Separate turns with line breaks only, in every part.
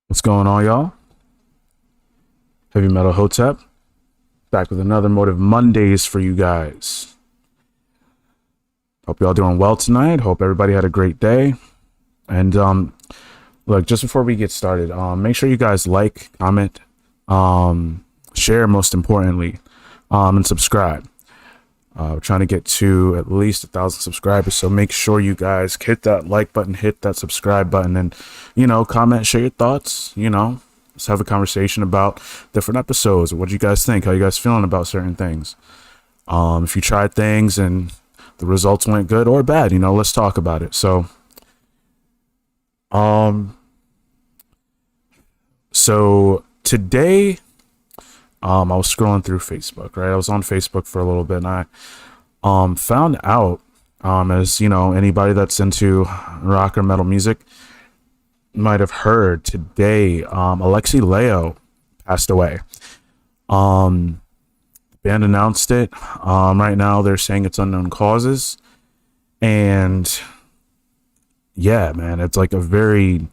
What's going on, y'all? Heavy Metal Hotep back with another Motive Mondays for you guys. Hope y'all doing well tonight. Hope everybody had a great day. And look, just before we get started, make sure you guys like, comment, share, most importantly, and subscribe. We're trying to get to at least 1,000 subscribers, so make sure you guys hit that like button, hit that subscribe button, and comment, share your thoughts. Let's have a conversation about different episodes. What do you guys think? How you guys feeling about certain things? If you tried things and the results went good or bad, let's talk about it. So today, I was scrolling through Facebook, right? I was on Facebook for a little bit, and I found out, as anybody that's into rock or metal music might have heard today, Alexi Laiho passed away. The band announced it. Right now they're saying it's unknown causes, and yeah, man, it's like a very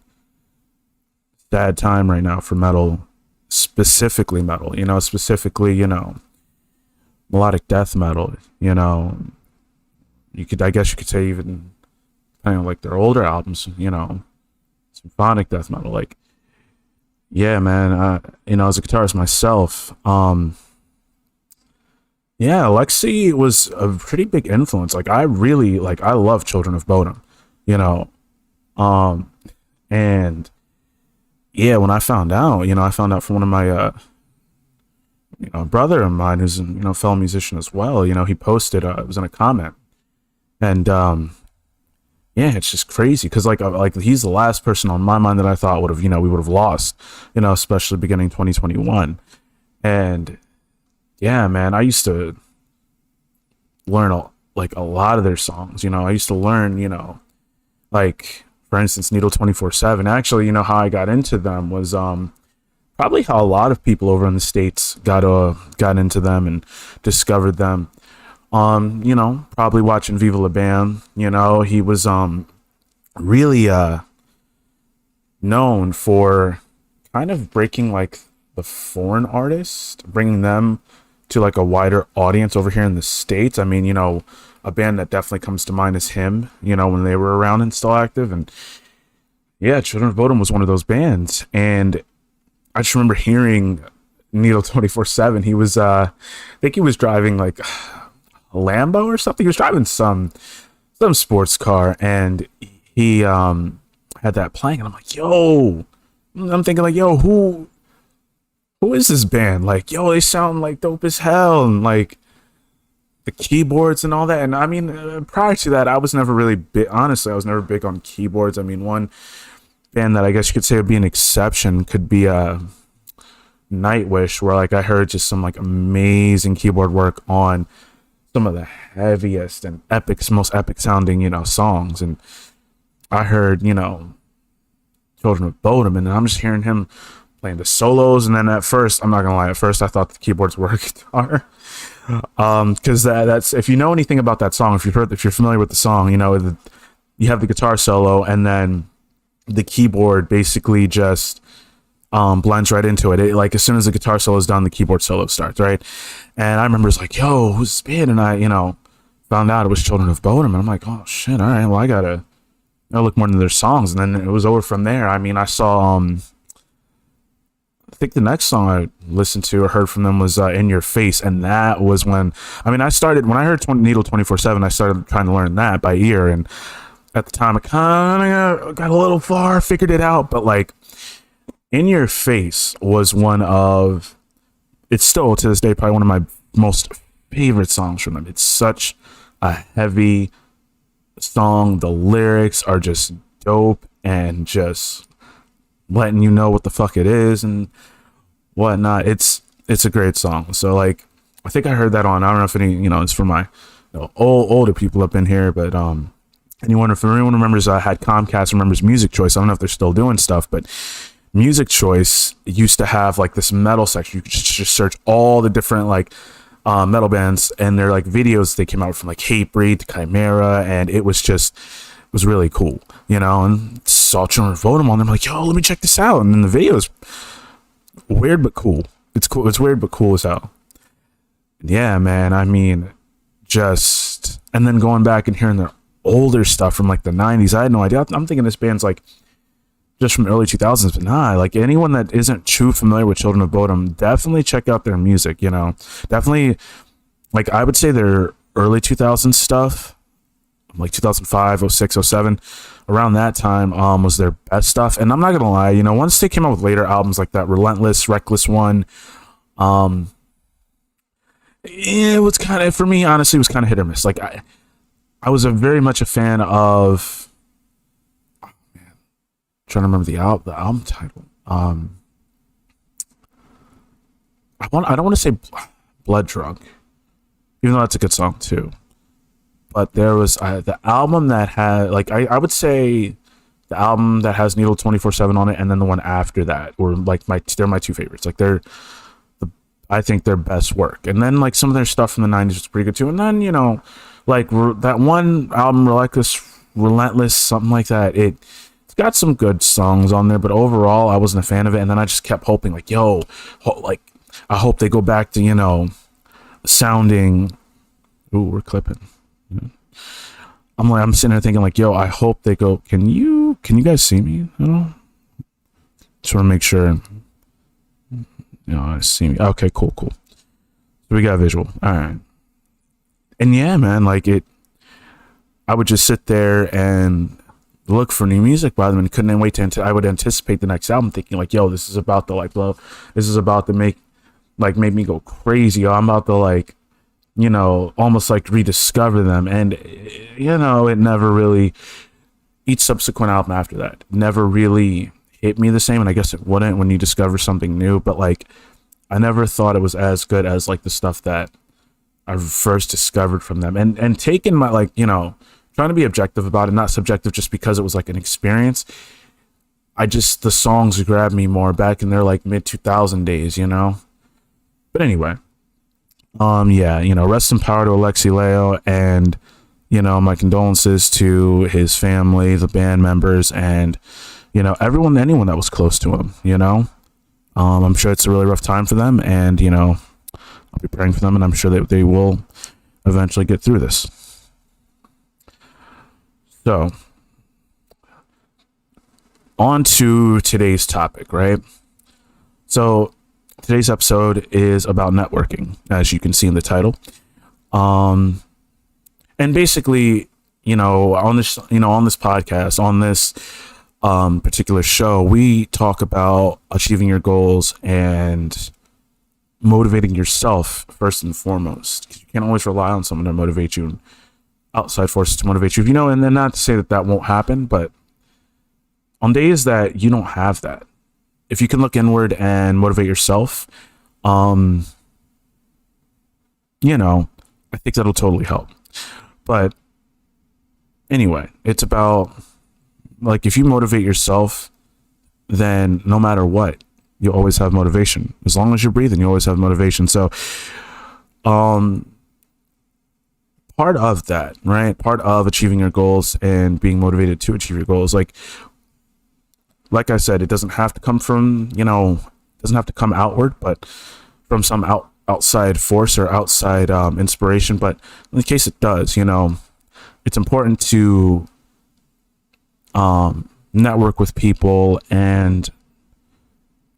sad time right now for metal, specifically metal. Specifically, melodic death metal. I guess you could say, even kind of like their older albums, symphonic death metal. Like, yeah, man, as a guitarist myself, yeah, Alexi was a pretty big influence. Like, I love Children of Bodom, um and yeah, when I found out, I found out from one of my brother of mine who's a fellow musician as well. He posted, it was in a comment, and yeah, it's just crazy because like he's the last person on my mind that I thought would have we would have lost, especially beginning 2021. And yeah, man, I used to learn a lot of their songs. I used to learn, like, for instance, Needle 24/7. Actually, how I got into them was probably how a lot of people over in the States got into them and discovered them. Probably watching Viva La Bam. He was really known for kind of breaking like the foreign artists, bringing them to like a wider audience over here in the States. I mean, a band that definitely comes to mind is Him, when they were around and still active. And yeah, Children of Bodom was one of those bands. And I just remember hearing Needle 24/7. He was, I think he was driving like a Lambo or something. He was driving some sports car, and he had that playing. And I'm like, I'm thinking like, who is this band? Like, they sound like dope as hell. And like, the keyboards and all that. And I mean, prior to that, I was never really big. Honestly, I was never big on keyboards. I mean, one band that I guess you could say would be an exception could be Nightwish, where like I heard just some like amazing keyboard work on some of the heaviest and most epic sounding, songs. And I heard, Children of Bodom, and I'm just hearing him playing the solos. And then at first, I'm not gonna lie, at first I thought the keyboards were a guitar. Because that's, if you know anything about that song, if you're familiar with the song, you have the guitar solo, and then the keyboard basically just blends right into it. Like, as soon as the guitar solo is done, the keyboard solo starts, right? And I remember it's like, who's this band? And I found out it was Children of Bodom, and I'm like, oh shit, all right, well, I gotta look more into their songs. And then it was over from there. I mean, I saw I think the next song I listened to or heard from them was In Your Face. And that was when I heard Needle 24/7, I started trying to learn that by ear. And at the time, I kind of got a little far, figured it out. But like, In Your Face was it's still to this day probably one of my most favorite songs from them. It's such a heavy song. The lyrics are just dope and just letting you know what the fuck it is and whatnot. It's a great song. So like, I think I heard that on, I don't know if any, it's for my older people up in here, but if anyone remembers, I had Comcast, remembers Music Choice. I don't know if they're still doing stuff, but Music Choice used to have like this metal section. You could just search all the different like metal bands and their like videos they came out from, like Hatebreed to Chimera, and it was was really cool, you know, and saw Children of Bodom on there. I'm like, yo, let me check this out. And then the video is weird but cool. It's cool. It's weird but cool as hell. Yeah, man. I mean, just, and then going back and hearing their older stuff from like the 90s, I had no idea. I'm thinking this band's like just from early 2000s, but nah, like anyone that isn't too familiar with Children of Bodom, definitely check out their music, you know. Definitely, like, I would say their early 2000s stuff, like 2005, 06, 07, around that time, was their best stuff. And I'm not gonna lie, you know, once they came out with later albums like that Relentless, Reckless one, it was kind of, for me, honestly, it was kind of hit or miss. Like, I was very much a fan of, oh man, trying to remember the album title. I don't want to say Blood Drunk, even though that's a good song too. But there was the album that had, like, I would say the album that has Needle 24/7 on it, and then the one after that were like they're my two favorites. Like, I think their best work. And then like some of their stuff from the 90s was pretty good too. And then, you know, like that one album, Relentless, something like that. It's got some good songs on there, but overall I wasn't a fan of it. And then I just kept hoping, like, yo, like, I hope they go back to, you know, sounding. Ooh, we're clipping. I'm sitting there thinking, like, yo, I hope they go. Can you guys see me? You know? Just want to make sure. You know, I see me. Okay, cool. So we got a visual. All right. And yeah, man, like I would just sit there and look for new music by them, and couldn't wait I would anticipate the next album, thinking like, yo, this is about to like love. This is about to make me go crazy. Yo, I'm about to, like, you know, almost like rediscover them. And, you know, it never really, each subsequent album after that never really hit me the same. And I guess it wouldn't when you discover something new, but like, I never thought it was as good as like the stuff that I first discovered from them, and taking my, like, you know, trying to be objective about it, not subjective, just because it was like an experience. The songs grabbed me more back in their like mid 2000 days, you know. But anyway, yeah, you know, rest in power to Alexi Leo, and, you know, my condolences to his family, the band members, and, you know, anyone that was close to him, you know. I'm sure it's a really rough time for them, and, you know, I'll be praying for them, and I'm sure that they will eventually get through this. So, on to today's topic, right? So, today's episode is about networking, as you can see in the title. And basically, you know, on this podcast, on this particular show, we talk about achieving your goals and motivating yourself first and foremost. You can't always rely on someone to motivate you, outside forces to motivate you, you know. And then, not to say that won't happen, but on days that you don't have that, if you can look inward and motivate yourself, you know, I think that'll totally help. But anyway, it's about, like, if you motivate yourself, then no matter what, you'll always have motivation. As long as you're breathing, you always have motivation. So, part of that, right? Part of achieving your goals and being motivated to achieve your goals, like I said, it doesn't have to come from, you know, it doesn't have to come outward, but from some outside force or outside inspiration. But in the case it does, you know, it's important to network with people, and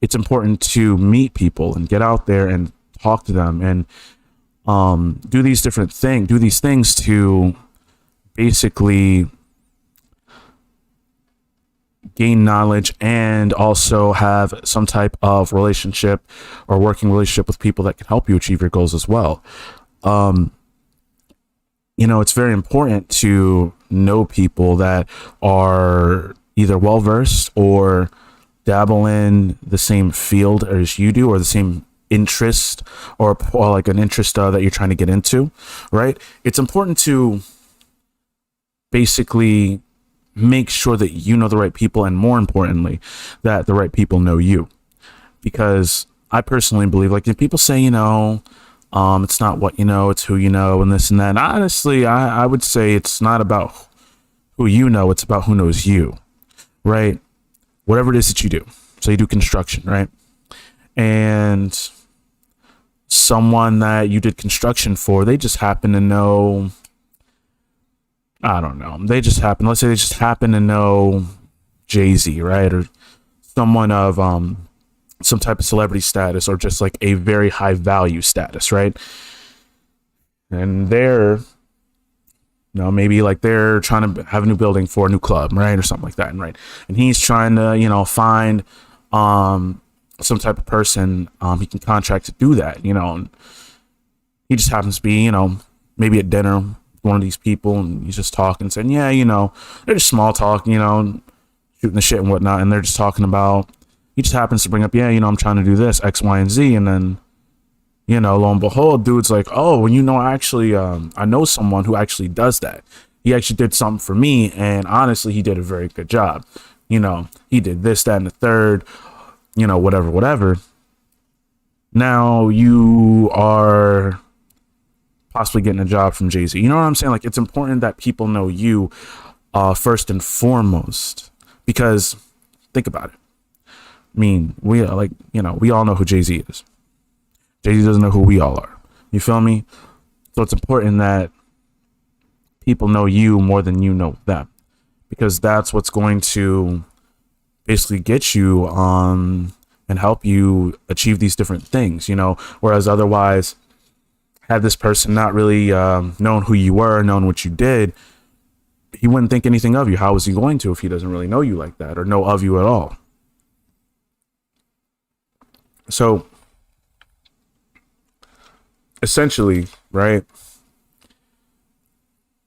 it's important to meet people and get out there and talk to them, and do these things to basically gain knowledge, and also have some type of relationship or working relationship with people that can help you achieve your goals as well. You know, it's very important to know people that are either well-versed or dabble in the same field as you do, or the same interest, or like an interest that you're trying to get into, right? It's important to basically make sure that you know the right people, and more importantly, that the right people know you. Because I personally believe, like, if people say, you know, it's not what you know, it's who you know, and this and that. And honestly, I would say it's not about who you know, it's about who knows you, right? Whatever it is that you do. So you do construction, right? And someone that you did construction for, they just happen to know, I don't know, let's say they just happen to know Jay-Z, right? Or someone of some type of celebrity status, or just like a very high value status, right? And they're, maybe like they're trying to have a new building for a new club, right? Or something like that. And right. And he's trying to, find some type of person he can contract to do that, and he just happens to be, maybe at dinner with one of these people, and he's just talking, saying, yeah, they're just small talk, shooting the shit and whatnot. And they're just talking about, he just happens to bring up, yeah, I'm trying to do this, X, Y, and Z. And then, lo and behold, dude's like, oh, well, actually, I know someone who actually does that. He actually did something for me, and honestly, he did a very good job. He did this, that, and the third, whatever. Now you are possibly getting a job from Jay-Z. You know what I'm saying? Like, it's important that people know you first and foremost, because think about it. I mean, we are we all know who Jay-Z is. Jay-Z doesn't know who we all are. You feel me? So it's important that people know you more than you know them, because that's what's going to basically get you and help you achieve these different things, whereas otherwise, had this person not really known who you were, known what you did, he wouldn't think anything of you. How is he going to if he doesn't really know you like that, or know of you at all? So essentially, right,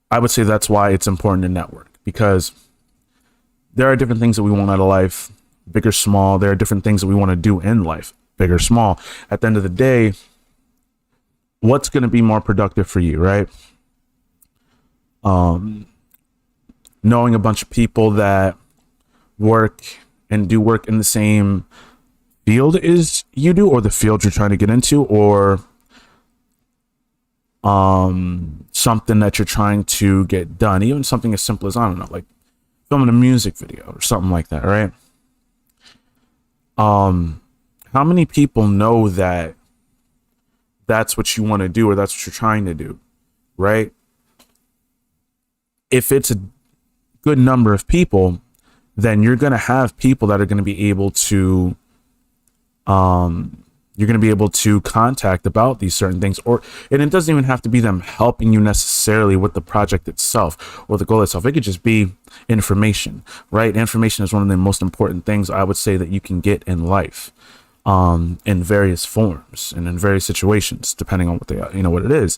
I would say that's why it's important to network, because there are different things that we want out of life, big or small. There are different things that we want to do in life, big or small. At the end of the day, what's going to be more productive for you, right? Knowing a bunch of people that work and do work in the same field as you do, or the field you're trying to get into, or something that you're trying to get done, even something as simple as, I don't know, like filming a music video or something like that, right? How many people know that that's what you want to do, or that's what you're trying to do, right? If it's a good number of people, then you're going to have people that are going to be able to you're going to be able to contact about these certain things, and it doesn't even have to be them helping you necessarily with the project itself or the goal itself. It could just be information, right? Information is one of the most important things I would say that you can get in life, in various forms and in various situations, depending on what they are, what it is.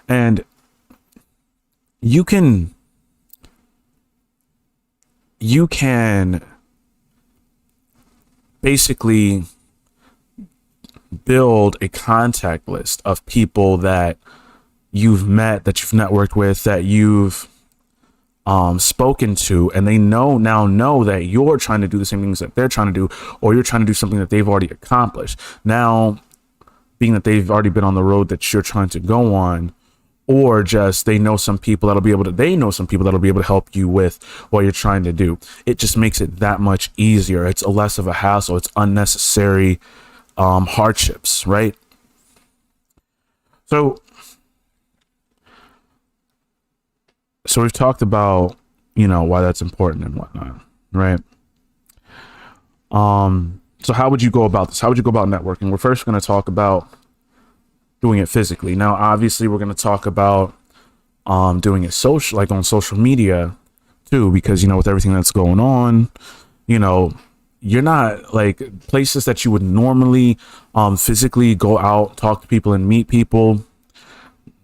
And you can basically build a contact list of people that you've met, that you've networked with, that you've spoken to, and they now know that you're trying to do the same things that they're trying to do, or you're trying to do something that they've already accomplished. Now, being that they've already been on the road that you're trying to go on, or just they know some people that'll be able to help you with what you're trying to do. It just makes it that much easier. It's less of a hassle. It's unnecessary hardships, right? So we've talked about, why that's important and whatnot, right? So how would you go about this? How would you go about networking? We're first going to talk about doing it physically. Now, obviously, we're going to talk about doing it social, like on social media too, because with everything that's going on, you're not like places that you would normally physically go out, talk to people and meet people.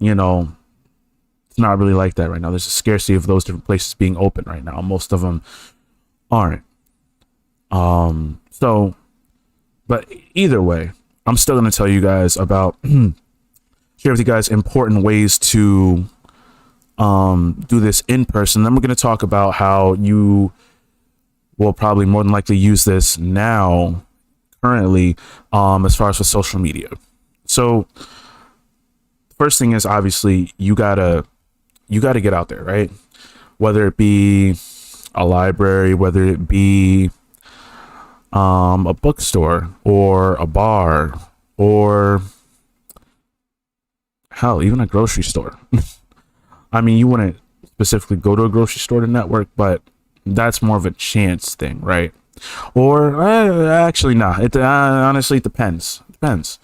It's not really like that right now. There's a scarcity of those different places being open right now. Most of them aren't. But either way, I'm still going to tell you guys about share with you guys important ways to do this in person. Then we're going to talk about how you will probably more than likely use this now, currently, as far as with social media. So first thing is, obviously, you gotta get out there, right? whether it be a library, whether it be a bookstore or a bar or hell, even a grocery store. I mean, you wouldn't specifically go to a grocery store to network, but that's more of a chance thing, right? Or actually, nah. It honestly, it depends. Depends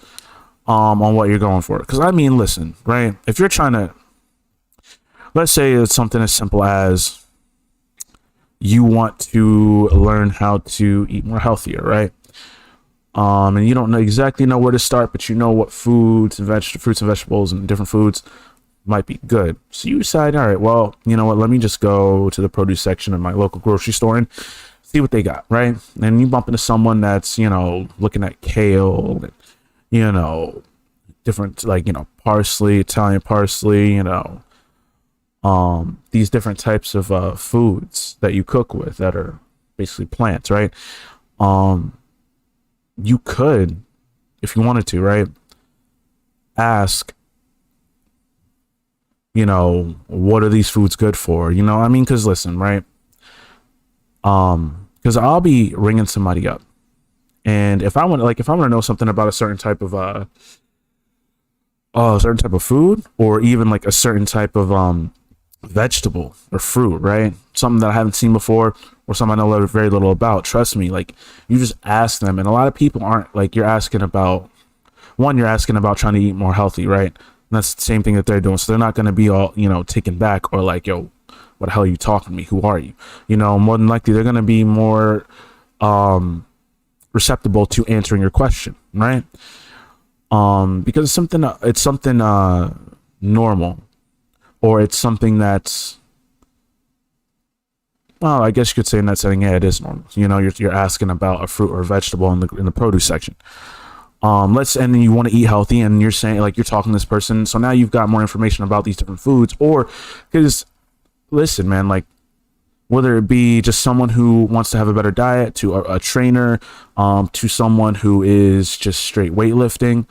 on what you're going for. Because I mean, listen, right? If you're trying to, let's say it's something as simple as you want to learn how to eat more healthier, right? And you don't know exactly know where to start, but you know what fruits and vegetables and different foods might be good. So you decide, all right, well, you know what? Let me just go to the produce section of my local grocery store and see what they got, right? And you bump into someone that's, looking at kale and, different, like, parsley, Italian parsley, these different types of foods that you cook with that are basically plants, right? You could, if you wanted to, right, ask, what are these foods good for? I mean, because listen, right? Because I'll be ringing somebody up, and if I want to know something about a certain type of food, or even like a certain type of vegetable or fruit, right? Something that I haven't seen before, or something I know very little about. Trust me, like, you just ask them, and a lot of people aren't like, you're asking about trying to eat more healthy, right? And that's the same thing that they're doing. So they're not going to be all, taken back or like, yo, what the hell are you talking to me? Who are you? More than likely they're going to be more receptible to answering your question, right? Because it's something normal, or it's something that's, well, I guess you could say in that setting, yeah, it is normal. You're asking about a fruit or a vegetable in the produce section. And then you want to eat healthy, and you're saying, like, you're talking to this person, so now you've got more information about these different foods. Or, because listen, man, like, whether it be just someone who wants to have a better diet, to a trainer, to someone who is just straight weightlifting,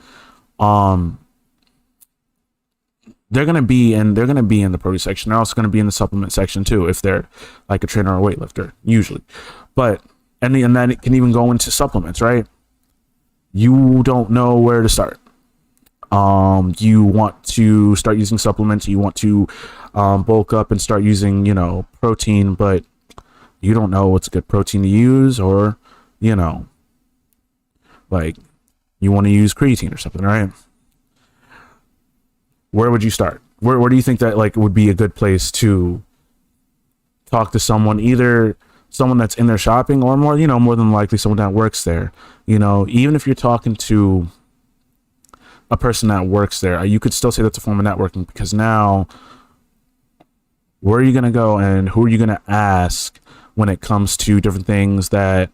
they're gonna be in the produce section. They're also gonna be in the supplement section too, if they're like a trainer or a weightlifter, usually. But and then it can even go into supplements, right? You don't know where to start. You want to start using supplements. You want to bulk up and start using, protein, but you don't know what's a good protein to use, or, like, you want to use creatine or something, right? Where would you start? Where do you think that, like, would be a good place to talk to someone, either someone that's in there shopping, or more than likely someone that works there? Even if you're talking to a person that works there, you could still say that's a form of networking, because now, where are you going to go and who are you going to ask when it comes to different things that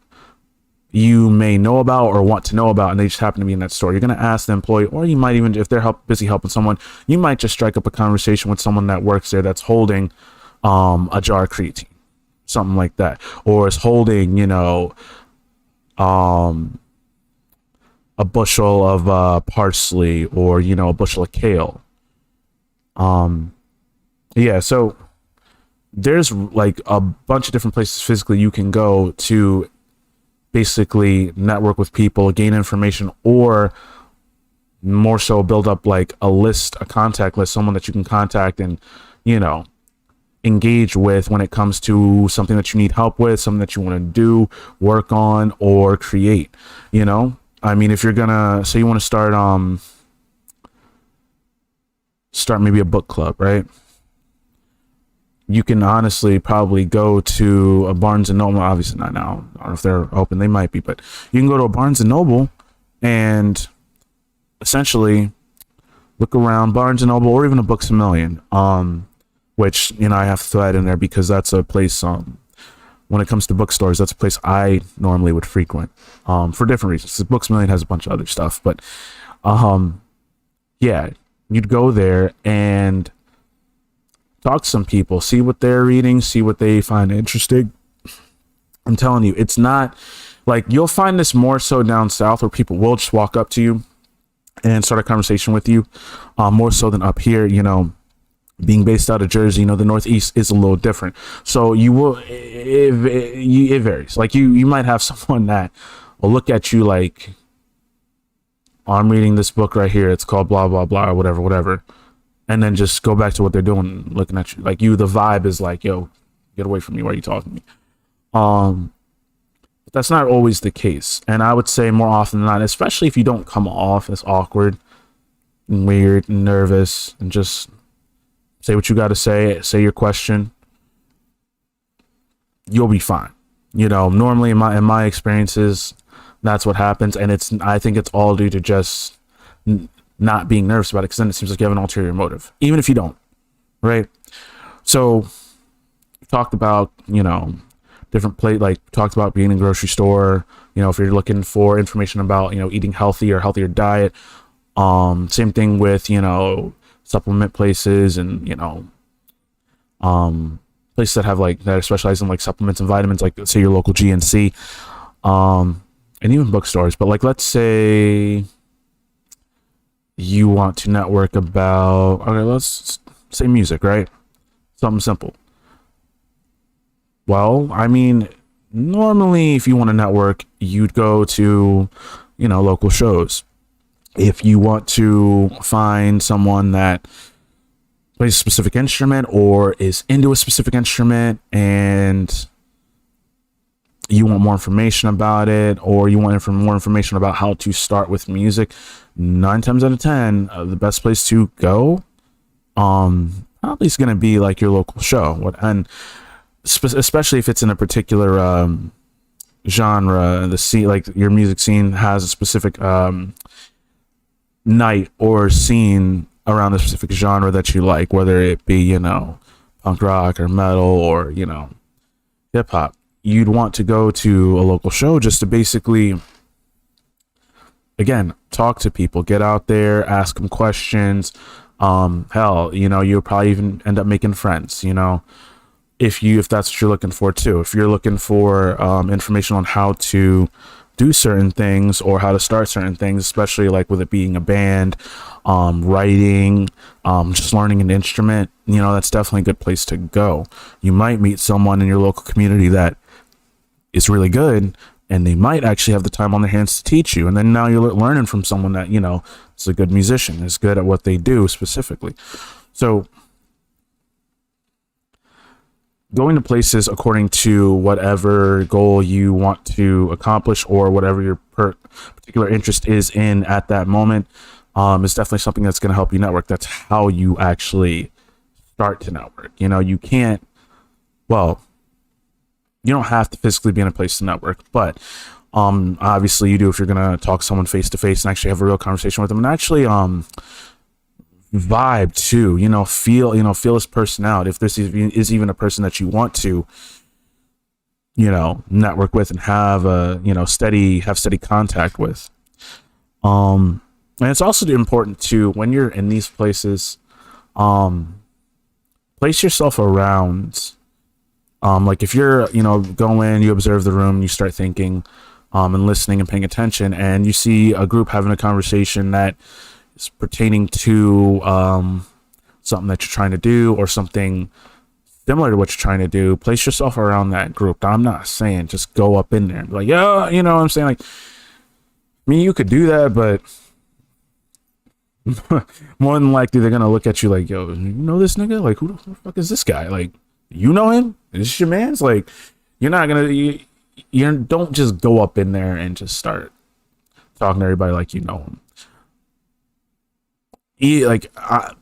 you may know about or want to know about, and they just happen to be in that store? You're going to ask the employee, or you might even, if they're busy helping someone, you might just strike up a conversation with someone that works there that's holding a jar of creatine, something like that, or is holding, a bushel of parsley, or a bushel of kale. Yeah, so there's like a bunch of different places physically you can go to basically network with people, gain information, or more so build up like a contact list, someone that you can contact and engage with when it comes to something that you need help with, something that you want to do, work on, or create. I mean, if you're gonna say you want to start maybe a book club, right? You can honestly probably go to a Barnes and Noble. Obviously not now. I don't know if they're open. They might be, but you can go to a Barnes and Noble and essentially look around Barnes and Noble, or even a Books a Million. Which, I have to throw that in there because that's a place, when it comes to bookstores, that's a place I normally would frequent, for different reasons. Books a Million has a bunch of other stuff, but, yeah, you'd go there and talk to some people, see what they're reading, see what they find interesting. I'm telling you, it's not like, you'll find this more so down south, where people will just walk up to you and start a conversation with you, more so than up here. Being based out of Jersey, the Northeast is a little different. So you will, it varies. Like you might have someone that will look at you like, oh, I'm reading this book right here. It's called blah, blah, blah, or whatever, whatever. And then just go back to what they're doing, looking at you. Like the vibe is like, yo, get away from me. Why are you talking to me? But that's not always the case. And I would say more often than not, especially if you don't come off as awkward and weird and nervous, and just say what you got to say your question, you'll be fine. Normally in my experiences, that's what happens. And I think it's all due to just not being nervous about it, because then it seems like you have an ulterior motive, even if you don't, right? So we talked about, different talked about being in a grocery store, if you're looking for information about, eating healthy or healthier diet. Same thing with, supplement places and, places that have that are specialized in supplements and vitamins, like let's say your local GNC, and even bookstores. But let's say you want to network about, okay, let's say music, right? Something simple. Well, I mean, normally if you want to network, you'd go to, local shows. If you want to find someone that plays a specific instrument or is into a specific instrument and you want more information about it, or you want more information about how to start with music, 9 times out of 10, the best place to go probably is going to be your local show. And especially if it's in a particular genre, the scene, your music scene has a specific night or scene around a specific genre that you like, whether it be punk rock or metal or hip hop. You'd want to go to a local show just to basically, again, talk to people, get out there, ask them questions. Hell, you'll probably even end up making friends, if that's what you're looking for too. If you're looking for information on how to do certain things or how to start certain things, especially with it being a band, writing, just learning an instrument, that's definitely a good place to go. You might meet someone in your local community that is really good, and they might actually have the time on their hands to teach you. And then now you're learning from someone that, is a good musician, is good at what they do specifically. So going to places according to whatever goal you want to accomplish or whatever your particular interest is in at that moment is definitely something that's going to help you network. That's how you actually start to network. You can't, you don't have to physically be in a place to network, but obviously you do if you're going to talk to someone face to face and actually have a real conversation with them and actually vibe too, feel his personality. If this is even a person that you want to, network with and have steady contact with. And it's also important to, when you're in these places, place yourself around, if you're, go in, you observe the room, you start thinking, and listening and paying attention, and you see a group having a conversation that is pertaining to something that you're trying to do or something similar to what you're trying to do, place yourself around that group. I'm not saying just go up in there and be like, yeah, what I'm saying? I mean, you could do that, but more than likely they're going to look at you like, yo, you know this nigga? Who the fuck is this guy? You know him? Is this your man's? You're not going to, you don't just go up in there and just start talking to everybody like you know him. I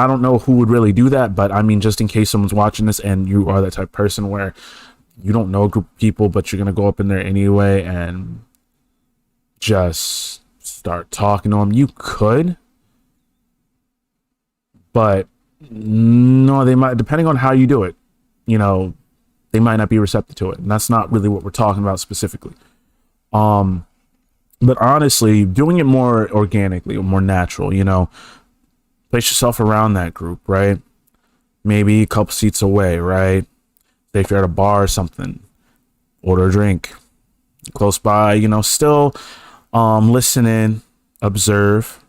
don't know who would really do that, but I mean, just in case someone's watching this and you are that type of person where you don't know a group of people, but you're going to go up in there anyway and just start talking to them, you could, but no, they might, depending on how you do it, they might not be receptive to it. And that's not really what we're talking about specifically. But honestly, doing it more organically or more natural, place yourself around that group, right? Maybe a couple seats away, right? Say if you're at a bar or something, order a drink close by, still listen in, observe.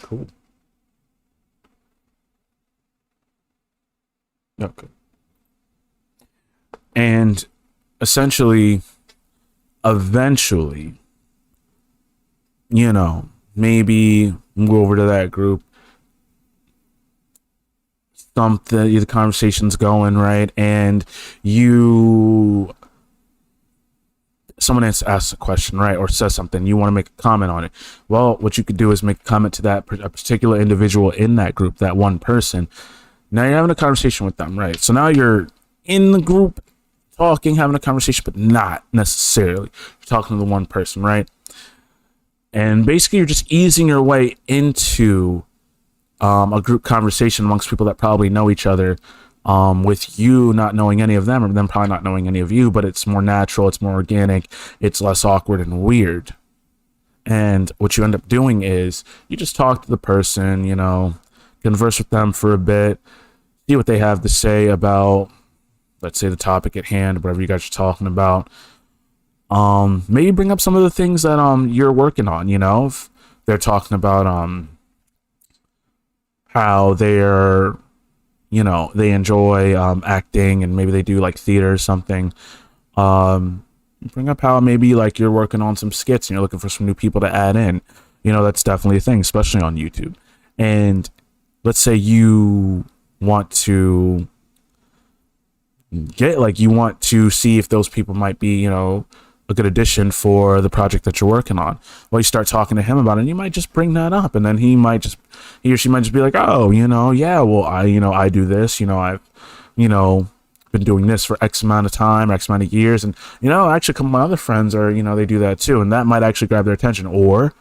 Cool. Okay. And essentially, eventually, maybe go over to that group, something, the conversation's going, right? And you, someone asks a question, right? Or says something, you want to make a comment on it. Well, what you could do is make a comment to that a particular individual in that group, that one person. Now you're having a conversation with them, right? So now you're in the group talking, having a conversation, but not necessarily. You're talking to the one person, right? And basically you're just easing your way into a group conversation amongst people that probably know each other, with you not knowing any of them, or them probably not knowing any of you, but it's more natural, it's more organic, it's less awkward and weird. And what you end up doing is you just talk to the person, converse with them for a bit, see what they have to say about, let's say, the topic at hand, whatever you guys are talking about. Maybe bring up some of the things that you're working on, if they're talking about how they're, they enjoy acting, and maybe they do like theater or something. Bring up how maybe like you're working on some skits and you're looking for some new people to add in. That's definitely a thing, especially on YouTube. And let's say you want to you want to see if those people might be, a good addition for the project that you're working on. Well, you start talking to him about it, and you might just bring that up, and then he or she might just be like, oh, yeah, well, I do this, I've, been doing this for X amount of time, X amount of years, and, actually, some of my other friends are, they do that too, and that might actually grab their attention. Or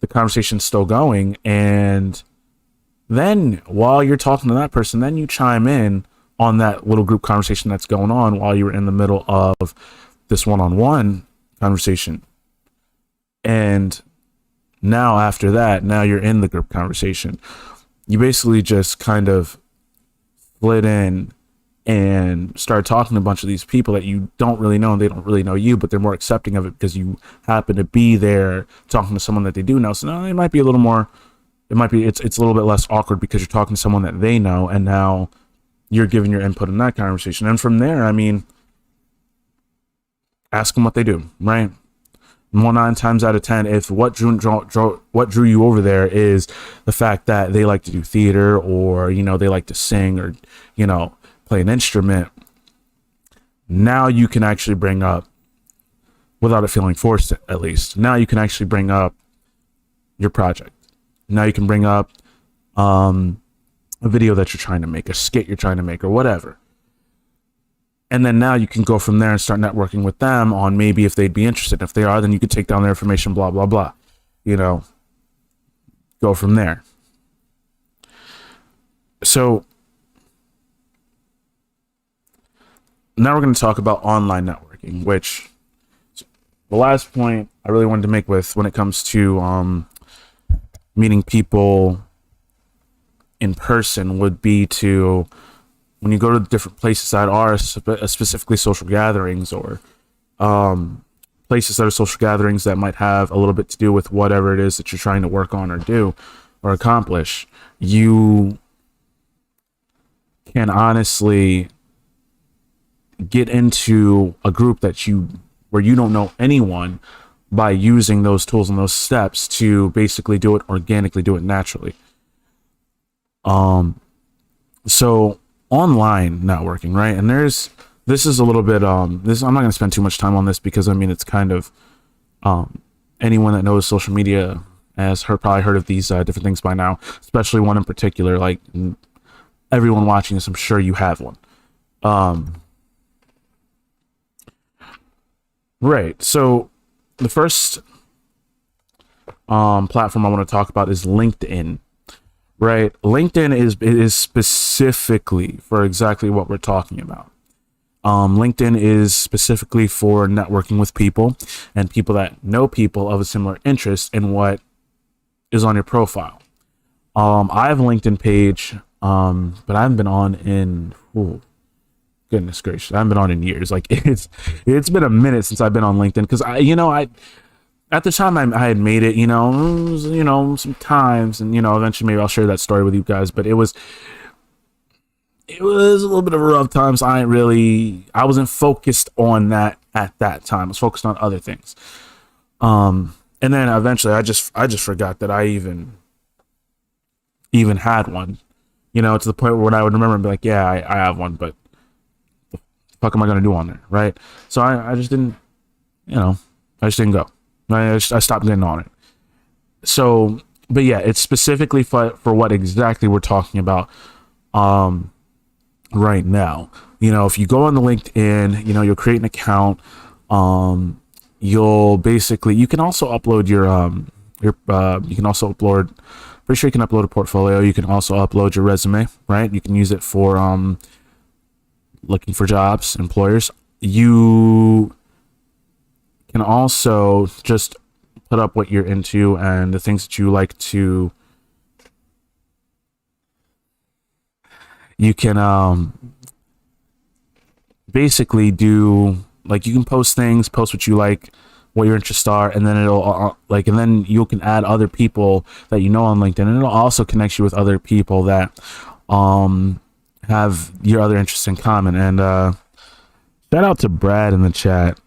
the conversation's still going, and then while you're talking to that person, then you chime in on that little group conversation that's going on while you're in the middle of this one-on-one conversation. And now after that, now you're in the group conversation. You basically just kind of slid in and start talking to a bunch of these people that you don't really know, and they don't really know you, but they're more accepting of it because you happen to be there talking to someone that they do know. So now it might be a little more, it's a little bit less awkward because you're talking to someone that they know, and now you're giving your input in that conversation. And from there, ask them what they do, right? 9 times out of 10, if what drew you over there is the fact that they like to do theater, or, they like to sing, or, play an instrument, now you can actually bring up, without it feeling forced at least, now you can actually bring up your project. Now you can bring up a video that you're trying to make, a skit you're trying to make, or whatever. And then now you can go from there and start networking with them on maybe if they'd be interested. If they are, then you could take down their information, blah, blah, blah. Go from there. So now we're going to talk about online networking, which the last point I really wanted to make with when it comes to meeting people in person would be to, when you go to different places that are specifically social gatherings, or places that are social gatherings that might have a little bit to do with whatever it is that you're trying to work on or do or accomplish, you can honestly get into a group where you don't know anyone, by using those tools and those steps to basically do it organically, do it naturally. So online networking, right? And this is a little bit, I'm not going to spend too much time on this because it's kind of, anyone that knows social media has probably heard of these different things by now, especially one in particular. Like, everyone watching this, I'm sure you have one. Right. So the first platform I want to talk about is LinkedIn. Right. LinkedIn is specifically for exactly what we're talking about. LinkedIn is specifically for networking with people and people that know people of a similar interest in what is on your profile. I have a LinkedIn page, but I haven't been on in, goodness gracious, I haven't been on in years. Like, it's been a minute since I've been on LinkedIn, because at the time I had made it, some times, and eventually maybe I'll share that story with you guys. But it was a little bit of a rough time. So I wasn't focused on that at that time. I was focused on other things. And then eventually I just forgot that I even had one. To the point where when I would remember and be like, yeah, I have one, but the fuck am I gonna do on there, right? So I just didn't, you know, I just didn't go. I stopped getting on it. So, but yeah, it's specifically for what exactly we're talking about right now. If you go on the LinkedIn, you'll create an account. You'll basically you can also upload your you can also upload. Pretty sure you can upload a portfolio. You can also upload your resume, right? You can use it for looking for jobs, employers. You can also just put up what you're into and the things that you like to. You can basically do like you can post things, post what you like, what your interests are, and then it'll and then you can add other people that you know on LinkedIn, and it'll also connect you with other people that um have your other interests in common. And shout out to Brad in the chat.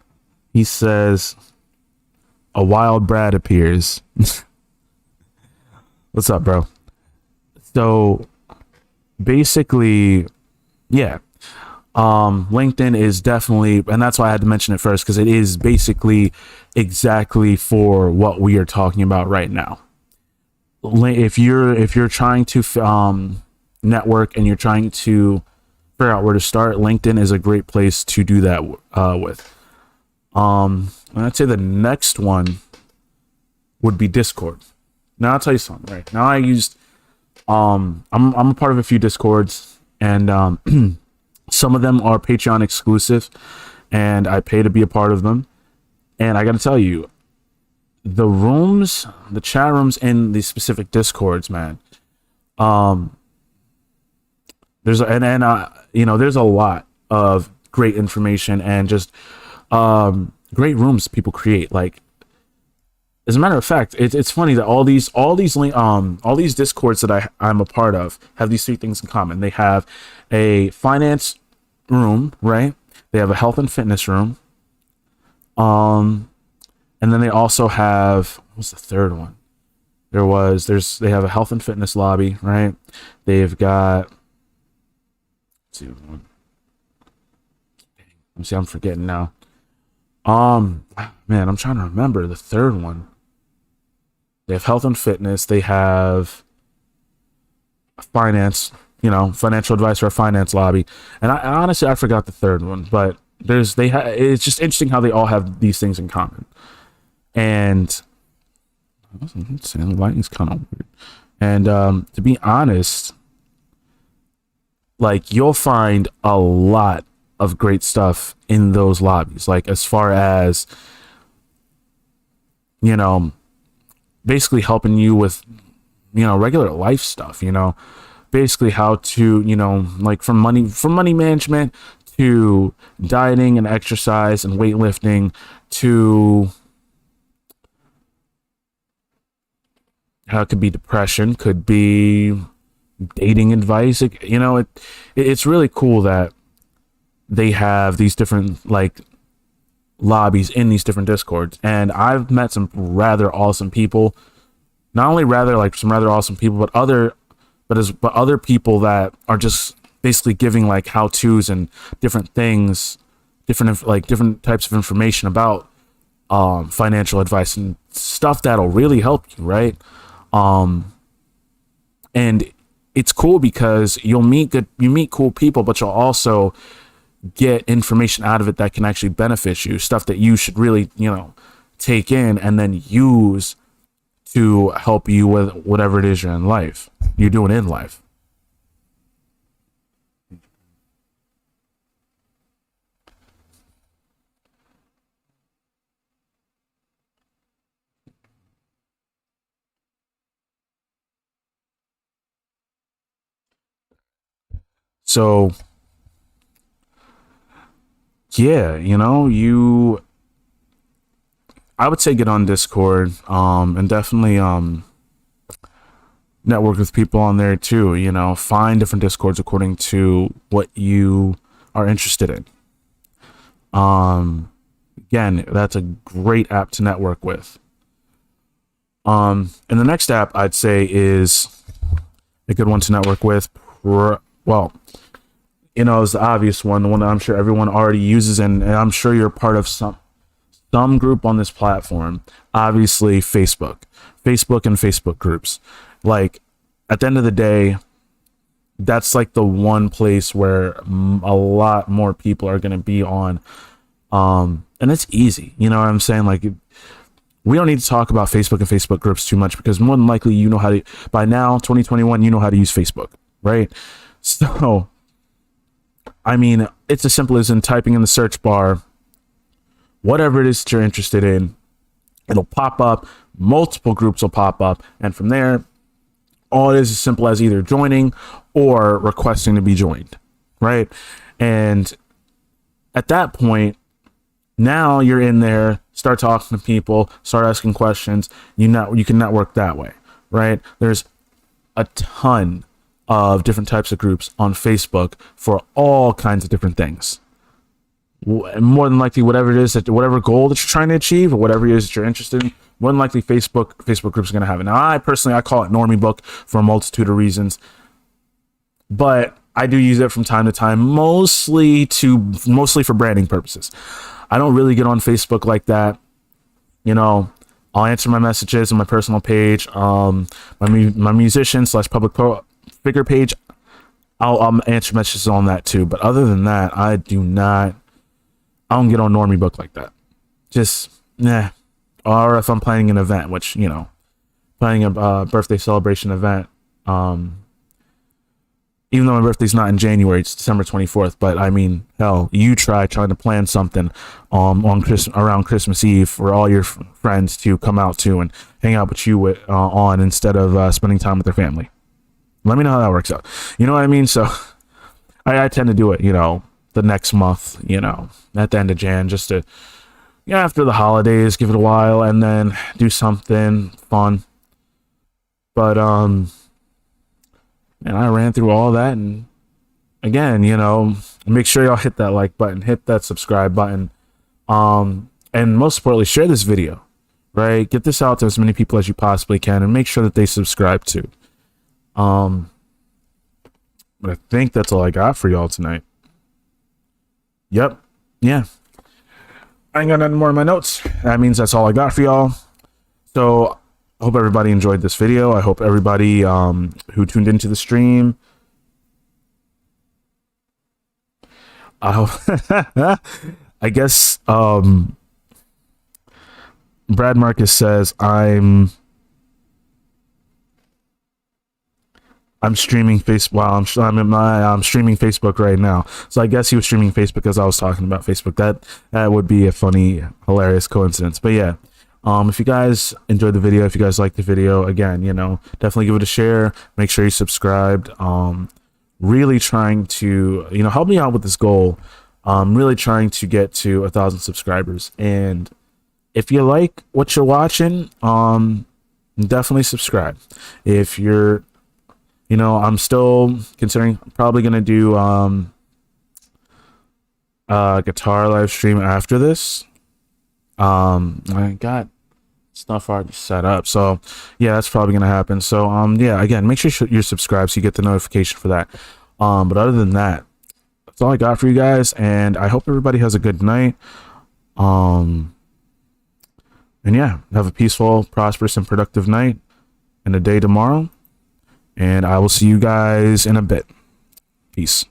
He says a wild Brad appears. What's up, bro? So basically, yeah, LinkedIn is definitely, and that's why I had to mention it first, because it is basically exactly for what we are talking about right now. If you're trying to network and you're trying to figure out where to start, LinkedIn is a great place to do that with. And I'd say the next one would be Discord. Now I'll tell you something. Right now, I'm a part of a few Discords, and some of them are Patreon exclusive, and I pay to be a part of them. And I got to tell you, the chat rooms in these specific Discords, man. There's a lot of great information and just great rooms people create. Like, as a matter of fact, it's funny that all these discords that I'm a part of have these three things in common. They have a finance room, right? They have a health and fitness room, and then they also have, what's the third one? They have a health and fitness lobby, right? They've got, let's see, I'm forgetting now. Man, I'm trying to remember the third one. They have health and fitness. They have finance, financial advice or a finance lobby. And honestly, I forgot the third one, but it's just interesting how they all have these things in common. And the lighting's kind of weird. And to be honest, like, you'll find a lot of great stuff in those lobbies. Like, as far as, basically helping you with, regular life stuff, basically how to, like, from money management to dieting and exercise and weightlifting to how it could be depression, could be dating advice. It's really cool that they have these different, like, lobbies in these different discords, and I've met some rather awesome people. Not only some rather awesome people, but other people that are just basically giving, like, how to's and different things, different types of information about financial advice and stuff that'll really help you, right? And it's cool because you meet cool people, but you'll also get information out of it that can actually benefit you, stuff that you should really, take in and then use to help you with whatever it is you're doing in life. So yeah, I would say get on Discord, and definitely network with people on there too. You know, find different Discords according to what you are interested in. Again, that's a great app to network with. And the next app I'd say is a good one to network with. Well, you know, is the obvious one, the one that I'm sure everyone already uses, and I'm sure you're part of some group on this platform. Obviously, Facebook and Facebook groups. Like, at the end of the day, that's like the one place where a lot more people are going to be on. And it's easy. You know what I'm saying? Like, we don't need to talk about Facebook and Facebook groups too much, because more than likely, you know how to, by now, 2021, you know how to use Facebook, right? So, I mean, it's as simple as in typing in the search bar whatever it is that you're interested in. It'll pop up, multiple groups will pop up, and from there, all it is as simple as either joining or requesting to be joined, right? And at that point, now you're in there, start talking to people, start asking questions. You can network that way, right? There's a ton of different types of groups on Facebook for all kinds of different things. More than likely, whatever it is, whatever goal that you're trying to achieve, or whatever it is that you're interested in, more than likely Facebook groups are going to have it. Now, I call it Normie Book for a multitude of reasons, but I do use it from time to time, mostly for branding purposes. I don't really get on Facebook like that. You know, I'll answer my messages on my personal page, my musician / public figure page. I'll answer messages on that too. But other than that, I don't get on Normie Book like that. Just, nah. Or if I'm planning an event, which, you know, planning a birthday celebration event, even though my birthday's not in January, it's December 24th. But I mean, hell, you trying to plan something around Christmas Eve for all your friends to come out to and hang out with you on, instead of spending time with their family. Let me know how that works out. You know what I mean? So I tend to do it, you know, the next month, you know, at the end of Jan, just to, you know, after the holidays, give it a while, and then do something fun. But and I ran through all that, and again, you know, make sure y'all hit that like button, hit that subscribe button, and most importantly, share this video, right? Get this out to as many people as you possibly can, and make sure that they subscribe too. But I think that's all I got for y'all tonight. Yep. Yeah. I ain't got nothing more in my notes. That means that's all I got for y'all. So I hope everybody enjoyed this video. I hope everybody who tuned into the stream, I guess Brad Marcus says I'm streaming Facebook. Wow, I'm streaming Facebook right now. So I guess he was streaming Facebook as I was talking about Facebook. That would be a funny, hilarious coincidence. But yeah, if you guys enjoyed the video, if you guys liked the video, again, you know, definitely give it a share. Make sure you subscribed. Really trying to, you know, help me out with this goal. Really trying to get to 1,000 subscribers. And if you like what you're watching, definitely subscribe. If you're, you know, I'm still considering probably going to do a guitar live stream after this. I got stuff already set up, so yeah, that's probably going to happen. So yeah, again, make sure you're subscribed so you get the notification for that. But other than that, that's all I got for you guys, and I hope everybody has a good night. And yeah, have a peaceful, prosperous, and productive night and a day tomorrow. And I will see you guys in a bit. Peace.